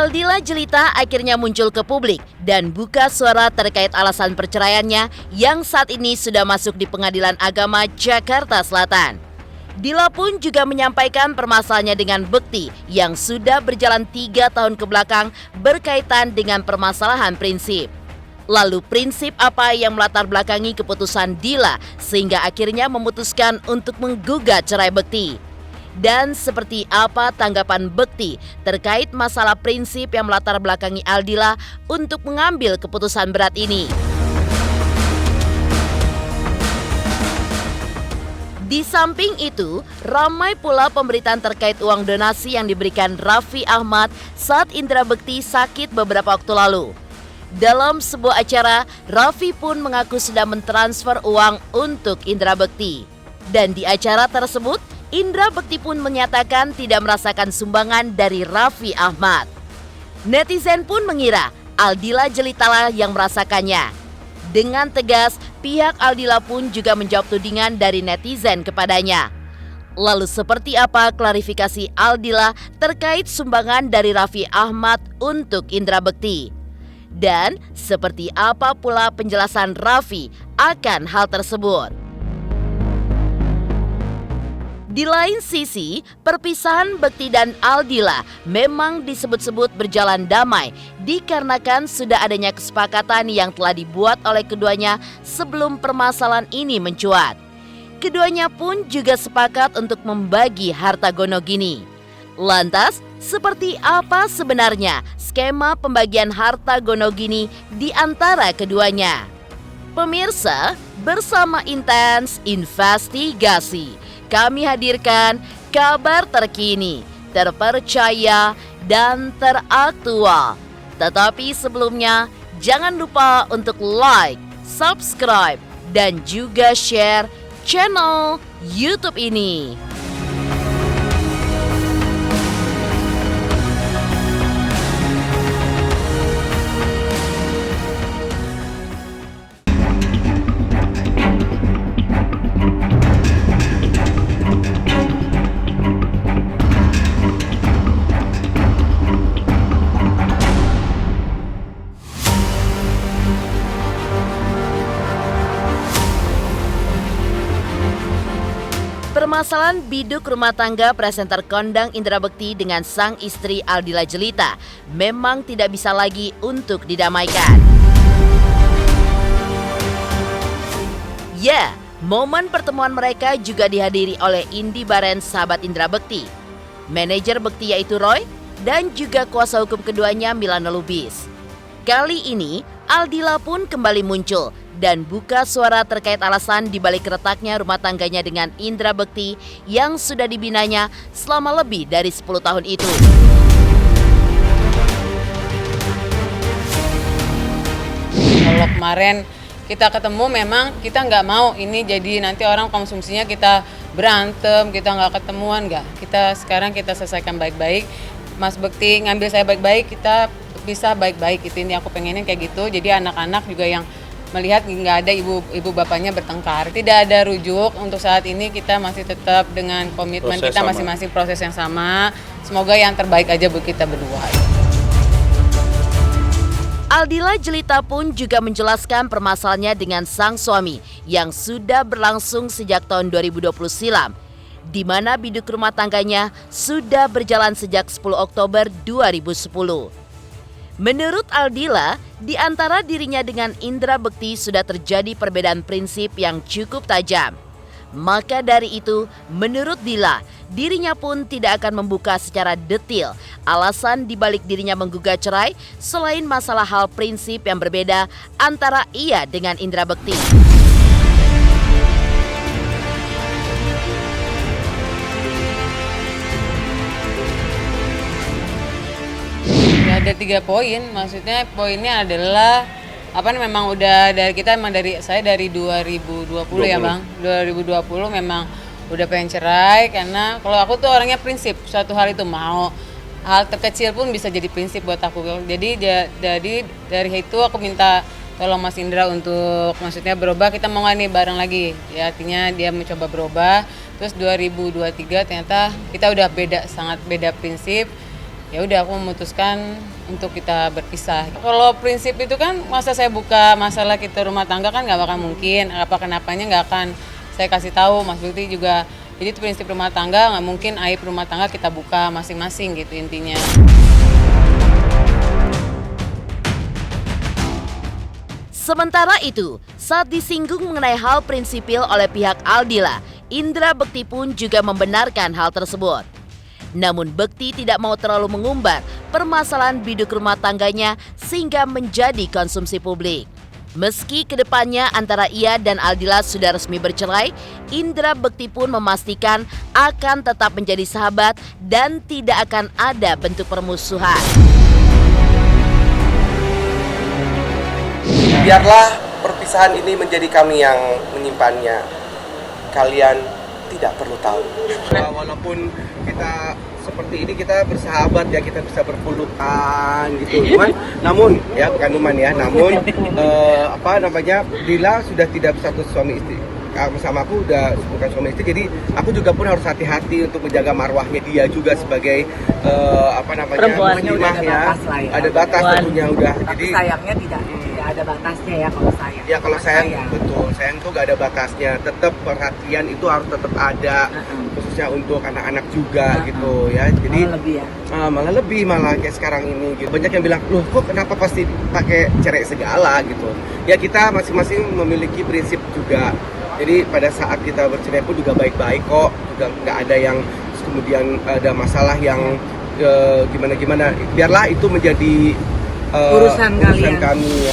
Aldila Jelita akhirnya muncul ke publik dan buka suara terkait alasan perceraiannya yang saat ini sudah masuk di Pengadilan Agama Jakarta Selatan. Dila pun juga menyampaikan permasalahannya dengan Bekti yang sudah berjalan 3 tahun ke belakang berkaitan dengan permasalahan prinsip. Lalu prinsip apa yang melatar belakangi keputusan Dila sehingga akhirnya memutuskan untuk menggugat cerai Bekti? Dan seperti apa tanggapan Bekti terkait masalah prinsip yang melatar belakangi Aldila untuk mengambil keputusan berat ini? Di samping itu, ramai pula pemberitaan terkait uang donasi yang diberikan Raffi Ahmad saat Indra Bekti sakit beberapa waktu lalu. Dalam sebuah acara, Raffi pun mengaku sudah mentransfer uang untuk Indra Bekti. Dan di acara tersebut, Indra Bekti pun menyatakan tidak merasakan sumbangan dari Raffi Ahmad. Netizen pun mengira Aldila Jelita yang merasakannya. Dengan tegas, pihak Aldila pun juga menjawab tudingan dari netizen kepadanya. Lalu seperti apa klarifikasi Aldila terkait sumbangan dari Raffi Ahmad untuk Indra Bekti? Dan seperti apa pula penjelasan Raffi akan hal tersebut? Di lain sisi, perpisahan Bekti dan Aldila memang disebut-sebut berjalan damai dikarenakan sudah adanya kesepakatan yang telah dibuat oleh keduanya sebelum permasalahan ini mencuat. Keduanya pun juga sepakat untuk membagi harta gonogini. Lantas, seperti apa sebenarnya skema pembagian harta gonogini di antara keduanya? Pemirsa, bersama Intens Investigasi, kami hadirkan kabar terkini, terpercaya, dan teraktual. Tetapi sebelumnya, jangan lupa untuk like, subscribe, dan juga share channel YouTube ini. Permasalahan biduk rumah tangga presenter kondang Indra Bekti dengan sang istri Aldila Jelita memang tidak bisa lagi untuk didamaikan. Ya, momen pertemuan mereka juga dihadiri oleh Indi Barens, sahabat Indra Bekti, manajer Bekti yaitu Roy, dan juga kuasa hukum keduanya Milana Lubis. Kali ini Aldila pun kembali muncul dan buka suara terkait alasan dibalik retaknya rumah tangganya dengan Indra Bekti yang sudah dibinanya selama lebih dari 10 tahun itu. Kalau kemarin kita ketemu memang kita nggak mau ini jadi nanti orang konsumsinya kita berantem, kita nggak ketemuan, nggak. Sekarang kita selesaikan baik-baik. Mas Bekti ngambil saya baik-baik, kita bisa baik-baik, itu ini aku pengenin kayak gitu. Jadi anak-anak juga yang melihat nggak ada ibu bapaknya bertengkar, tidak ada rujuk. Untuk saat ini kita masih tetap dengan komitmen proses kita masing-masing, proses yang sama. Semoga yang terbaik aja buat kita berdua. Aldila Jelita pun juga menjelaskan permasalahannya dengan sang suami yang sudah berlangsung sejak tahun 2020 silam, di mana biduk rumah tangganya sudah berjalan sejak 10 Oktober 2010. Menurut Aldila, di antara dirinya dengan Indra Bekti sudah terjadi perbedaan prinsip yang cukup tajam. Maka dari itu, menurut Dila, dirinya pun tidak akan membuka secara detail alasan dibalik dirinya menggugat cerai selain masalah hal prinsip yang berbeda antara ia dengan Indra Bekti. Ada 3 poin, maksudnya poinnya adalah memang udah saya dari 2020 ya Bang, 2020 memang udah pengen cerai karena kalau aku tuh orangnya prinsip, suatu hal itu mau hal terkecil pun bisa jadi prinsip buat aku. Jadi dari itu aku minta tolong Mas Indra untuk maksudnya berubah, kita mau nggak nih bareng lagi, ya artinya dia mencoba berubah. Terus 2023 ternyata kita udah sangat beda prinsip. ya udah aku memutuskan untuk kita berpisah. Kalau prinsip itu kan masa saya buka masalah kita rumah tangga kan nggak bakal mungkin, kenapanya nggak akan saya kasih tahu. Mas Bukti juga, jadi itu prinsip rumah tangga, nggak mungkin aib rumah tangga kita buka masing-masing gitu intinya. Sementara itu, saat disinggung mengenai hal prinsipil oleh pihak Aldila, Indra Bekti pun juga membenarkan hal tersebut. Namun Bekti tidak mau terlalu mengumbar permasalahan biduk rumah tangganya sehingga menjadi konsumsi publik. Meski kedepannya antara ia dan Aldila sudah resmi bercerai, Indra Bekti pun memastikan akan tetap menjadi sahabat dan tidak akan ada bentuk permusuhan. Biarlah perpisahan ini menjadi kami yang menyimpannya. Kalian tidak perlu tahu. Walaupun kita seperti ini, kita bersahabat ya, kita bisa berpelukan gitu. Namun Dila sudah tidak bersatu suami istri. Sama aku udah bukan suami istri, jadi aku juga pun harus hati-hati untuk menjaga marwahnya dia juga sebagai perempuannya udah ada ya. batas lah ya. Ada batas tentunya udah. Tapi Jadi sayangnya tidak ada batasnya ya kalau sayang. ya kalau sayang betul, sayang tuh gak ada batasnya. Tetap perhatian itu harus tetap ada, khususnya untuk anak-anak juga gitu ya. Jadi malah lebih kayak sekarang ini gitu. Banyak yang bilang, loh kok kenapa pasti pakai cerai segala gitu. Ya kita masing-masing memiliki prinsip juga. Jadi pada saat kita bercerai pun juga baik-baik kok, juga nggak ada yang kemudian ada masalah yang gimana-gimana. Biarlah itu menjadi urusan kami.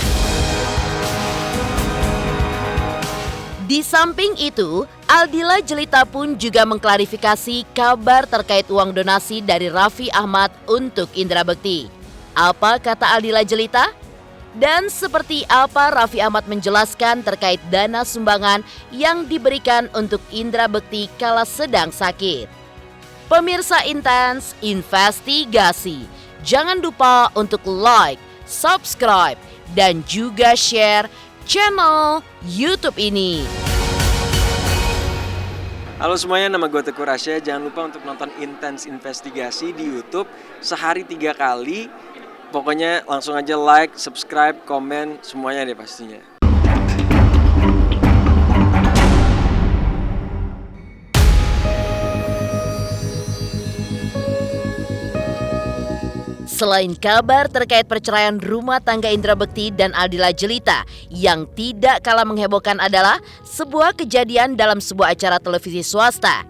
Di samping itu, Aldila Jelita pun juga mengklarifikasi kabar terkait uang donasi dari Raffi Ahmad untuk Indra Bekti. Apa kata Aldila Jelita? Dan seperti apa Raffi Ahmad menjelaskan terkait dana sumbangan yang diberikan untuk Indra Bekti kala sedang sakit. Pemirsa Intens Investigasi, jangan lupa untuk like, subscribe, dan juga share channel YouTube ini. Halo semuanya, nama gue Teguh Rasya. Jangan lupa untuk nonton Intens Investigasi di YouTube sehari 3 kali. Pokoknya langsung aja like, subscribe, komen, semuanya deh pastinya. Selain kabar terkait perceraian rumah tangga Indra Bekti dan Aldila Jelita, yang tidak kalah menghebohkan adalah sebuah kejadian dalam sebuah acara televisi swasta,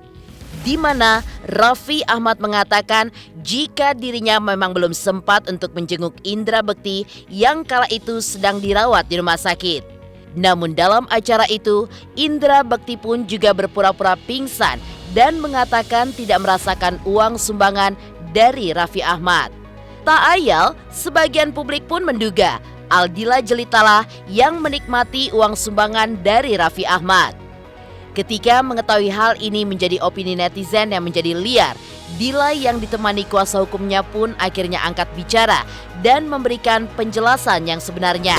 di mana Raffi Ahmad mengatakan jika dirinya memang belum sempat untuk menjenguk Indra Bekti yang kala itu sedang dirawat di rumah sakit. Namun dalam acara itu, Indra Bekti pun juga berpura-pura pingsan dan mengatakan tidak merasakan uang sumbangan dari Raffi Ahmad. Tak ayal, sebagian publik pun menduga Aldila Jelitalah yang menikmati uang sumbangan dari Raffi Ahmad. Ketika mengetahui hal ini menjadi opini netizen yang menjadi liar, Dila yang ditemani kuasa hukumnya pun akhirnya angkat bicara dan memberikan penjelasan yang sebenarnya.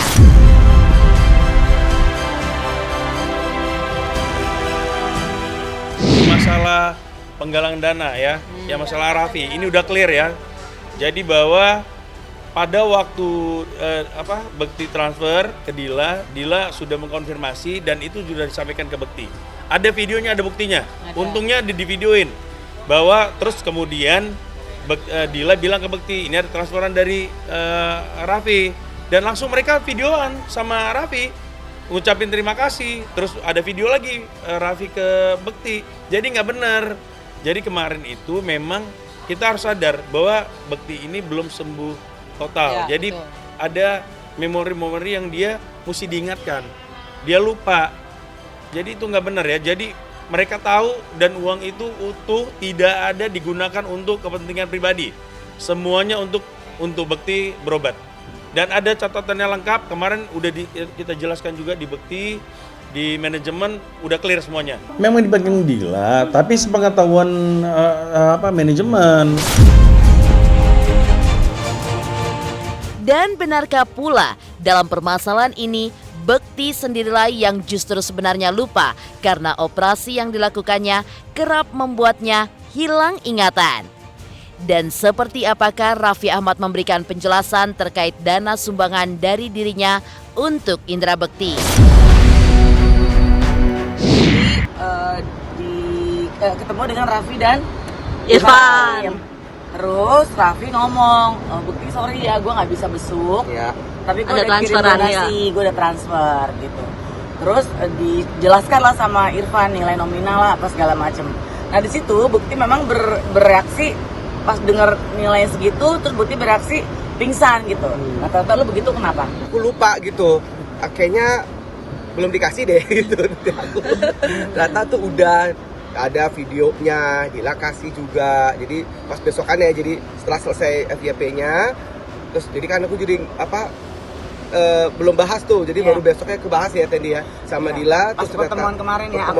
Masalah penggalang dana ya, yang masalah Raffi ini udah clear ya. Jadi bahwa pada waktu Bekti transfer ke Dila, Dila sudah mengkonfirmasi dan itu sudah disampaikan ke Bekti. Ada videonya, ada buktinya. Untungnya di-videoin bahwa terus kemudian Dila bilang ke Bekti, ini ada transferan dari Raffi, dan langsung mereka videoan sama Raffi ngucapin terima kasih. Terus ada video lagi Raffi ke Bekti. Jadi nggak benar. Jadi kemarin itu memang kita harus sadar bahwa Bekti ini belum sembuh total. Ya, jadi betul. ada memori-memori yang dia mesti diingatkan. Dia lupa. Jadi itu nggak benar ya. Jadi mereka tahu dan uang itu utuh, tidak ada digunakan untuk kepentingan pribadi. Semuanya untuk Bekti berobat. Dan ada catatannya lengkap. Kemarin udah kita jelaskan juga di Bekti, di manajemen udah clear semuanya. Memang dibagian Dila, tapi sepengetahuan manajemen. Dan benarkah pula dalam permasalahan ini Bekti sendirilah yang justru sebenarnya lupa karena operasi yang dilakukannya kerap membuatnya hilang ingatan. Dan seperti apakah Raffi Ahmad memberikan penjelasan terkait dana sumbangan dari dirinya untuk Indra Bekti? Ketemu dengan Raffi dan Irfan. Terus Raffi ngomong, Bekti sorry ya, gue nggak bisa besuk. Ya. Tapi gue Ada udah kirim transferannya. donasi, gue udah transfer gitu. Terus dijelaskan lah sama Irfan nilai nominal lah apa segala macem. Nah di situ Bekti memang bereaksi pas dengar nilai segitu, terus Bekti bereaksi pingsan gitu. Nah ternyata lu begitu kenapa? Aku lupa gitu. Kayaknya belum dikasih deh gitu. Ternyata tuh udah ada videonya, Dila kasih juga. Jadi pas besokannya, jadi setelah selesai FYP-nya, terus jadi kan aku jadi belum bahas tuh, jadi baru besoknya kebahas ya Tendi ya sama Dila. Pas pertemuan kemarin ya,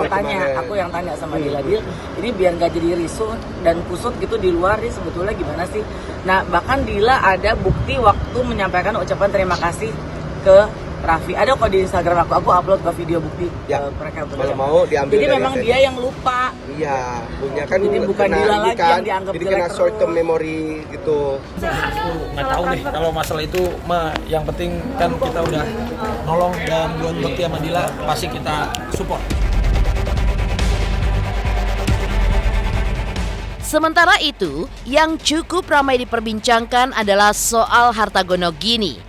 aku yang tanya sama Dila, Dil, ini biar nggak jadi risuh dan kusut gitu di luar, dia sebetulnya gimana sih? Nah bahkan Dila ada bukti waktu menyampaikan ucapan terima kasih ke Raffi. Ada kok di Instagram aku upload ke video bukti Ya, mereka kalau mau diambil. Jadi dari memang Tendi. dia yang lupa. Iya, punya kan Jadi bukan kena Dila ini lagi kan, yang dianggap jadi jelek kena short term terus. memory gitu. Nggak tahu deh kalau masalah itu mah, yang penting kan kita udah nolong dan buat Bekti sama Dila pasti kita support. Sementara itu, yang cukup ramai diperbincangkan adalah soal harta gonogini.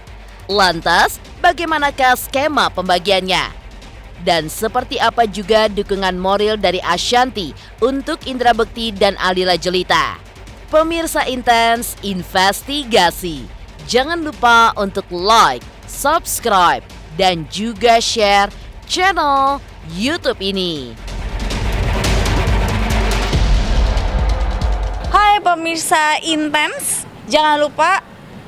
Lantas, bagaimanakah skema pembagiannya? Dan seperti apa juga dukungan moral dari Ashanti untuk Indra Bekti dan Aldila Jelita? Pemirsa Intens Investigasi, jangan lupa untuk like, subscribe, dan juga share channel YouTube ini. Hai pemirsa Intens, jangan lupa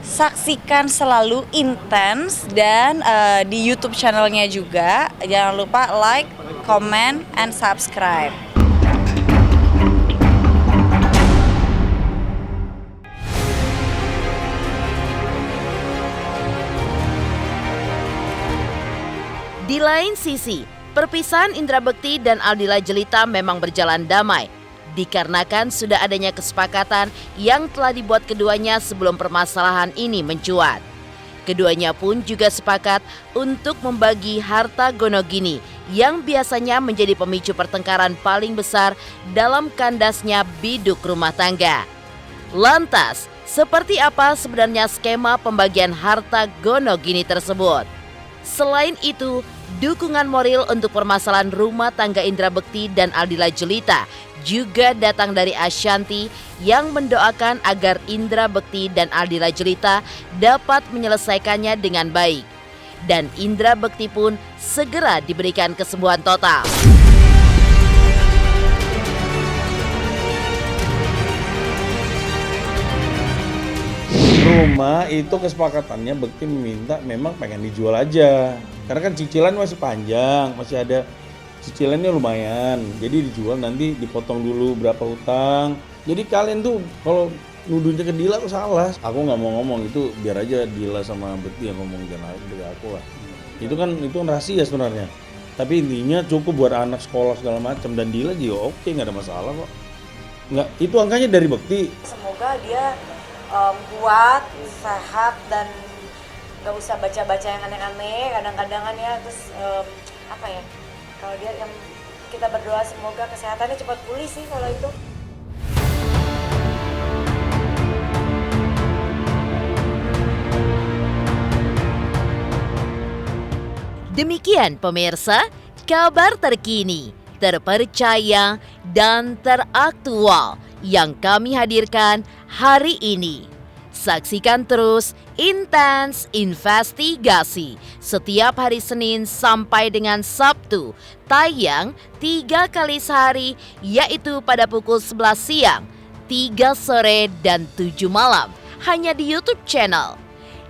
saksikan selalu Intens dan di YouTube channelnya juga. Jangan lupa like, comment, and subscribe. Di lain sisi, perpisahan Indra Bekti dan Aldila Jelita memang berjalan damai, dikarenakan sudah adanya kesepakatan yang telah dibuat keduanya sebelum permasalahan ini mencuat. Keduanya pun juga sepakat untuk membagi harta gonogini yang biasanya menjadi pemicu pertengkaran paling besar dalam kandasnya biduk rumah tangga. Lantas, seperti apa sebenarnya skema pembagian harta gonogini tersebut? Selain itu, dukungan moral untuk permasalahan rumah tangga Indra Bekti dan Aldila Jelita juga datang dari Ashanti yang mendoakan agar Indra Bekti dan Aldila Jelita dapat menyelesaikannya dengan baik. Dan Indra Bekti pun segera diberikan kesembuhan total. Rumah itu kesepakatannya Bekti meminta memang pengen dijual aja. Karena kan cicilan masih panjang, masih ada cicilannya lumayan. Jadi dijual, nanti dipotong dulu berapa hutang. Jadi kalian tuh kalau nuduhnya ke Dila tuh salah. Aku nggak mau ngomong itu, biar aja Dila sama Bekti yang ngomong, jangan dari aku lah. Itu kan rahasia sebenarnya. Tapi intinya cukup buat anak sekolah segala macam, dan Dila juga oke, nggak ada masalah kok. Nggak, itu angkanya dari Bekti. Semoga dia kuat, sehat, dan gak usah baca-baca yang aneh-aneh kadang-kadangan ya. Terus apa ya, kalau dia yang kita berdoa semoga kesehatannya cepat pulih sih kalau itu. Demikian pemirsa, kabar terkini, terpercaya, dan teraktual yang kami hadirkan hari ini. Saksikan terus Intens Investigasi setiap hari Senin sampai dengan Sabtu, tayang 3 kali sehari, yaitu pada pukul 11 siang, 3 sore, dan 7 malam, hanya di YouTube channel.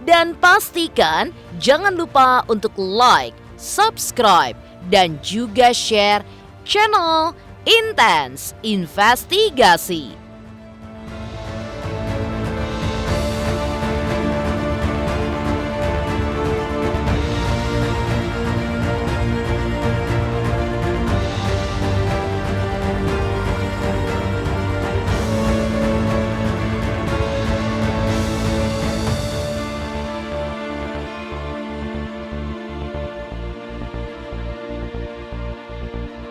Dan pastikan jangan lupa untuk like, subscribe, dan juga share channel Intens Investigasi.